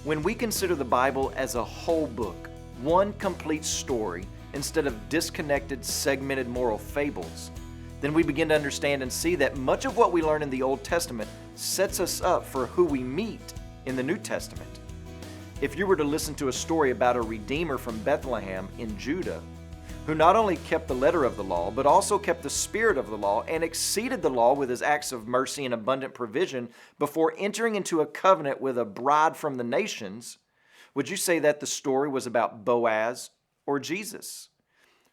When we consider the Bible as a whole book, one complete story, instead of disconnected, segmented moral fables, then we begin to understand and see that much of what we learn in the Old Testament sets us up for who we meet in the New Testament. If you were to listen to a story about a Redeemer from Bethlehem in Judah, who not only kept the letter of the law, but also kept the spirit of the law and exceeded the law with his acts of mercy and abundant provision before entering into a covenant with a bride from the nations, would you say that the story was about Boaz or Jesus?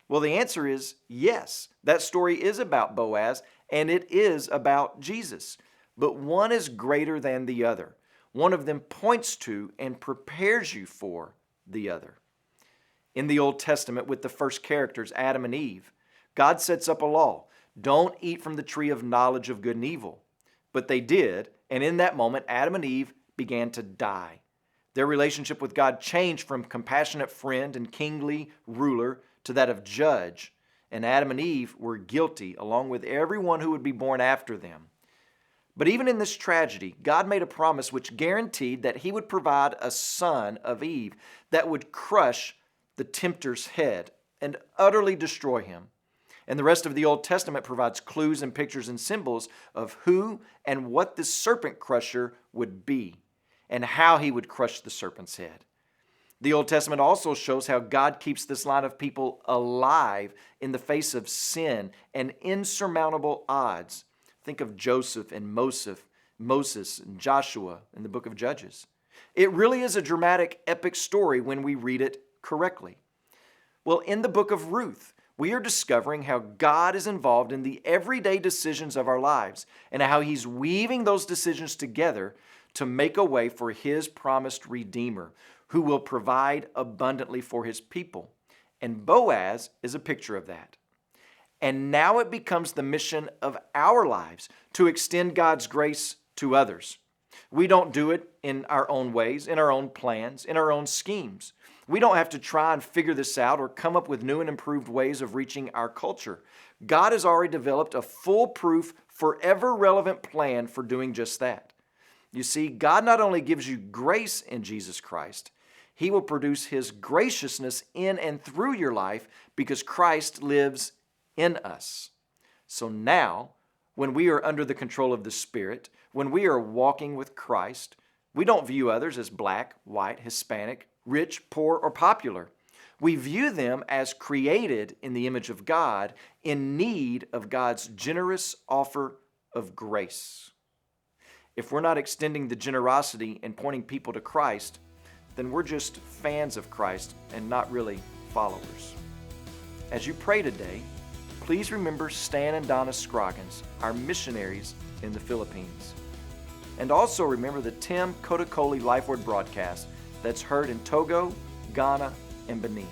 Well, the answer is yes. That story is about Boaz, and it is about Jesus. But one is greater than the other. One of them points to and prepares you for the other. In the Old Testament, with the first characters, Adam and Eve, God sets up a law. Don't eat from the tree of knowledge of good and evil. But they did, and in that moment, Adam and Eve began to die. Their relationship with God changed from compassionate friend and kingly ruler to that of judge, and Adam and Eve were guilty along with everyone who would be born after them. But even in this tragedy, God made a promise which guaranteed that He would provide a son of Eve that would crush the tempter's head and utterly destroy him. And the rest of the Old Testament provides clues and pictures and symbols of who and what this serpent crusher would be and how he would crush the serpent's head. The Old Testament also shows how God keeps this line of people alive in the face of sin and insurmountable odds. Think of Joseph and Moses and Joshua in the book of Judges. It really is a dramatic, epic story when we read it correctly. Well, in the book of Ruth, we are discovering how God is involved in the everyday decisions of our lives and how He's weaving those decisions together to make a way for His promised Redeemer who will provide abundantly for His people. And Boaz is a picture of that. And now it becomes the mission of our lives to extend God's grace to others. We don't do it in our own ways, in our own plans, in our own schemes. We don't have to try and figure this out or come up with new and improved ways of reaching our culture. God has already developed a foolproof, forever relevant plan for doing just that. You see, God not only gives you grace in Jesus Christ, He will produce His graciousness in and through your life because Christ lives in us. So now, when we are under the control of the Spirit, when we are walking with Christ, we don't view others as black, white, Hispanic, rich, poor, or popular. We view them as created in the image of God, in need of God's generous offer of grace. If we're not extending the generosity and pointing people to Christ, then we're just fans of Christ and not really followers. As you pray today, please remember Stan and Donna Scroggins, our missionaries in the Philippines. And also remember the Tim Kotakoli Life Word broadcast that's heard in Togo, Ghana, and Benin.